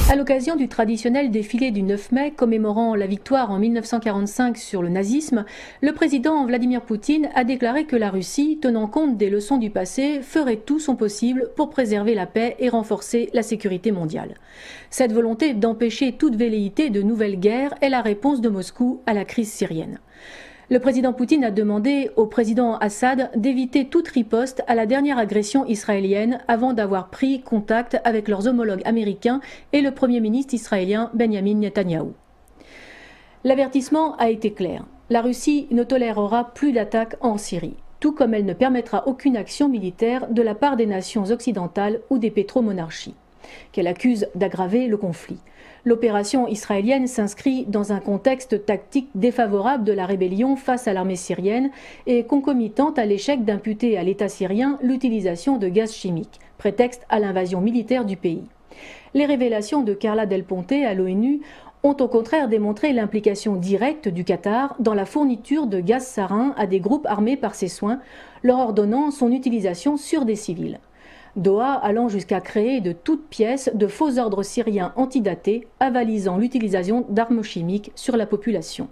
À l'occasion du traditionnel défilé du 9 mai commémorant la victoire en 1945 sur le nazisme, le président Vladimir Poutine a déclaré que la Russie, tenant compte des leçons du passé, ferait tout son possible pour préserver la paix et renforcer la sécurité mondiale. Cette volonté d'empêcher toute velléité de nouvelles guerres est la réponse de Moscou à la crise syrienne. Le président Poutine a demandé au président Assad d'éviter toute riposte à la dernière agression israélienne avant d'avoir pris contact avec leurs homologues américains et le premier ministre israélien Benjamin Netanyahou. L'avertissement a été clair. La Russie ne tolérera plus d'attaques en Syrie, tout comme elle ne permettra aucune action militaire de la part des nations occidentales ou des pétromonarchies, qu'elle accuse d'aggraver le conflit. L'opération israélienne s'inscrit dans un contexte tactique défavorable de la rébellion face à l'armée syrienne et concomitante à l'échec d'imputer à l'État syrien l'utilisation de gaz chimique, prétexte à l'invasion militaire du pays. Les révélations de Carla Del Ponte à l'ONU ont au contraire démontré l'implication directe du Qatar dans la fourniture de gaz sarin à des groupes armés par ses soins, leur ordonnant son utilisation sur des civils. Doha allant jusqu'à créer de toutes pièces de faux ordres syriens antidatés, avalisant l'utilisation d'armes chimiques sur la population.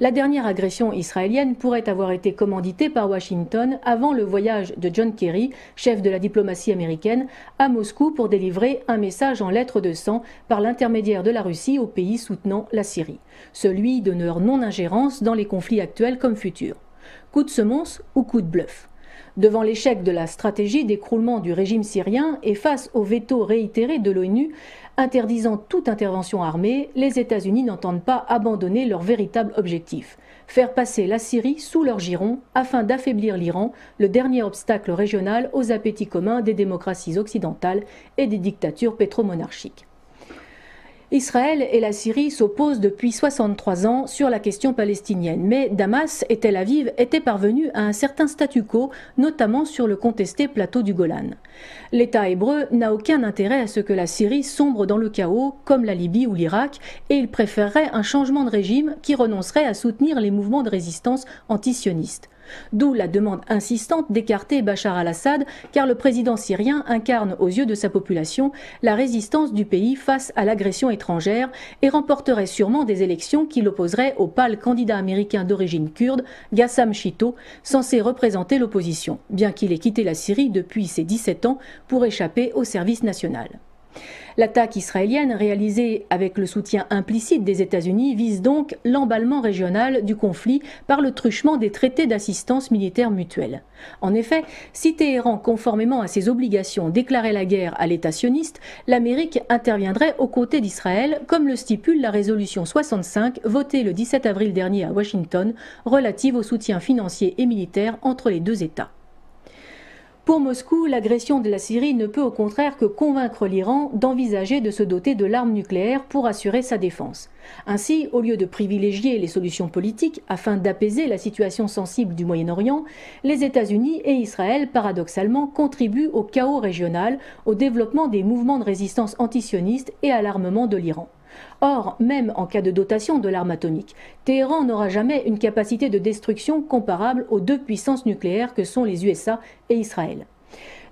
La dernière agression israélienne pourrait avoir été commanditée par Washington avant le voyage de John Kerry, chef de la diplomatie américaine, à Moscou pour délivrer un message en lettres de sang par l'intermédiaire de la Russie aux pays soutenant la Syrie, celui de leur non-ingérence dans les conflits actuels comme futurs. Coup de semonce ou coup de bluff? Devant l'échec de la stratégie d'écroulement du régime syrien et face au veto réitéré de l'ONU interdisant toute intervention armée, les États-Unis n'entendent pas abandonner leur véritable objectif, faire passer la Syrie sous leur giron afin d'affaiblir l'Iran, le dernier obstacle régional aux appétits communs des démocraties occidentales et des dictatures pétromonarchiques. Israël et la Syrie s'opposent depuis 63 ans sur la question palestinienne, mais Damas et Tel Aviv étaient parvenus à un certain statu quo, notamment sur le contesté plateau du Golan. L'État hébreu n'a aucun intérêt à ce que la Syrie sombre dans le chaos, comme la Libye ou l'Irak, et il préférerait un changement de régime qui renoncerait à soutenir les mouvements de résistance antisionistes. D'où la demande insistante d'écarter Bachar al-Assad, car le président syrien incarne aux yeux de sa population la résistance du pays face à l'agression étrangère et remporterait sûrement des élections qui l'opposeraient au pâle candidat américain d'origine kurde, Ghassam Chito, censé représenter l'opposition, bien qu'il ait quitté la Syrie depuis ses 17 ans pour échapper au service national. L'attaque israélienne, réalisée avec le soutien implicite des États-Unis, vise donc l'emballement régional du conflit par le truchement des traités d'assistance militaire mutuelle. En effet, si Téhéran, conformément à ses obligations, déclarait la guerre à l'État sioniste, l'Amérique interviendrait aux côtés d'Israël, comme le stipule la résolution 65, votée le 17 avril dernier à Washington, relative au soutien financier et militaire entre les deux États. Pour Moscou, l'agression de la Syrie ne peut au contraire que convaincre l'Iran d'envisager de se doter de l'arme nucléaire pour assurer sa défense. Ainsi, au lieu de privilégier les solutions politiques afin d'apaiser la situation sensible du Moyen-Orient, les États-Unis et Israël, paradoxalement, contribuent au chaos régional, au développement des mouvements de résistance antisionistes et à l'armement de l'Iran. Or, même en cas de dotation de l'arme atomique, Téhéran n'aura jamais une capacité de destruction comparable aux deux puissances nucléaires que sont les USA et Israël.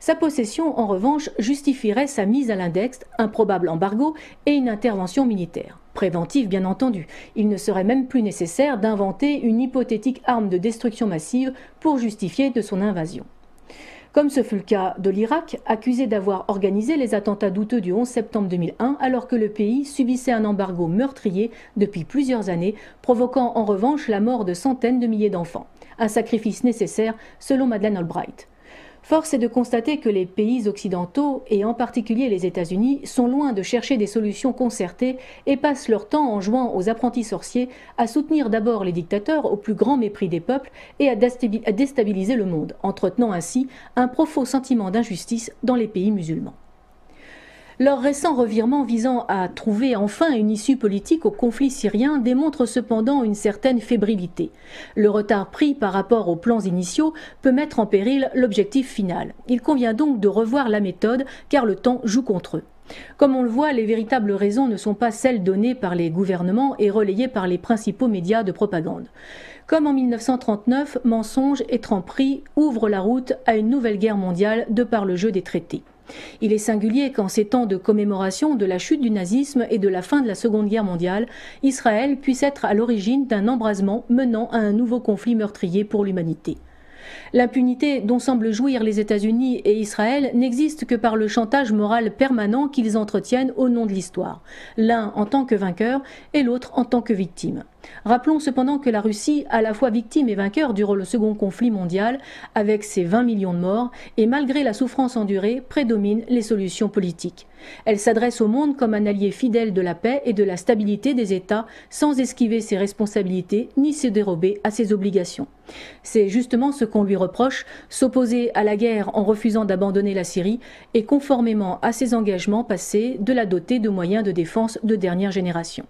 Sa possession, en revanche, justifierait sa mise à l'index, un probable embargo et une intervention militaire. Préventive, bien entendu. Il ne serait même plus nécessaire d'inventer une hypothétique arme de destruction massive pour justifier de son invasion. Comme ce fut le cas de l'Irak, accusé d'avoir organisé les attentats douteux du 11 septembre 2001, alors que le pays subissait un embargo meurtrier depuis plusieurs années, provoquant en revanche la mort de centaines de milliers d'enfants. Un sacrifice nécessaire, selon Madeleine Albright. Force est de constater que les pays occidentaux, et en particulier les États-Unis, sont loin de chercher des solutions concertées et passent leur temps en jouant aux apprentis sorciers à soutenir d'abord les dictateurs au plus grand mépris des peuples et à déstabiliser le monde, entretenant ainsi un profond sentiment d'injustice dans les pays musulmans. Leur récent revirement visant à trouver enfin une issue politique au conflit syrien démontre cependant une certaine fébrilité. Le retard pris par rapport aux plans initiaux peut mettre en péril l'objectif final. Il convient donc de revoir la méthode car le temps joue contre eux. Comme on le voit, les véritables raisons ne sont pas celles données par les gouvernements et relayées par les principaux médias de propagande. Comme en 1939, mensonges et tromperies ouvrent la route à une nouvelle guerre mondiale de par le jeu des traités. Il est singulier qu'en ces temps de commémoration de la chute du nazisme et de la fin de la Seconde Guerre mondiale, Israël puisse être à l'origine d'un embrasement menant à un nouveau conflit meurtrier pour l'humanité. L'impunité dont semblent jouir les États-Unis et Israël n'existe que par le chantage moral permanent qu'ils entretiennent au nom de l'histoire, l'un en tant que vainqueur et l'autre en tant que victime. Rappelons cependant que la Russie, à la fois victime et vainqueur durant le second conflit mondial, avec ses 20 millions de morts, et malgré la souffrance endurée, prédomine les solutions politiques. Elle s'adresse au monde comme un allié fidèle de la paix et de la stabilité des États, sans esquiver ses responsabilités ni se dérober à ses obligations. C'est justement ce qu'on lui reproche, s'opposer à la guerre en refusant d'abandonner la Syrie et conformément à ses engagements passés de la doter de moyens de défense de dernière génération.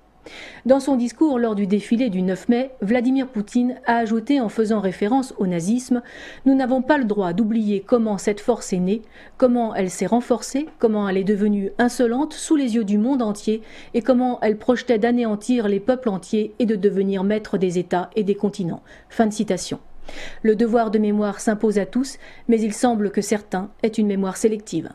Dans son discours lors du défilé du 9 mai, Vladimir Poutine a ajouté en faisant référence au nazisme « Nous n'avons pas le droit d'oublier comment cette force est née, comment elle s'est renforcée, comment elle est devenue insolente sous les yeux du monde entier et comment elle projetait d'anéantir les peuples entiers et de devenir maître des États et des continents. » Fin de citation. Le devoir de mémoire s'impose à tous, mais il semble que certains aient une mémoire sélective.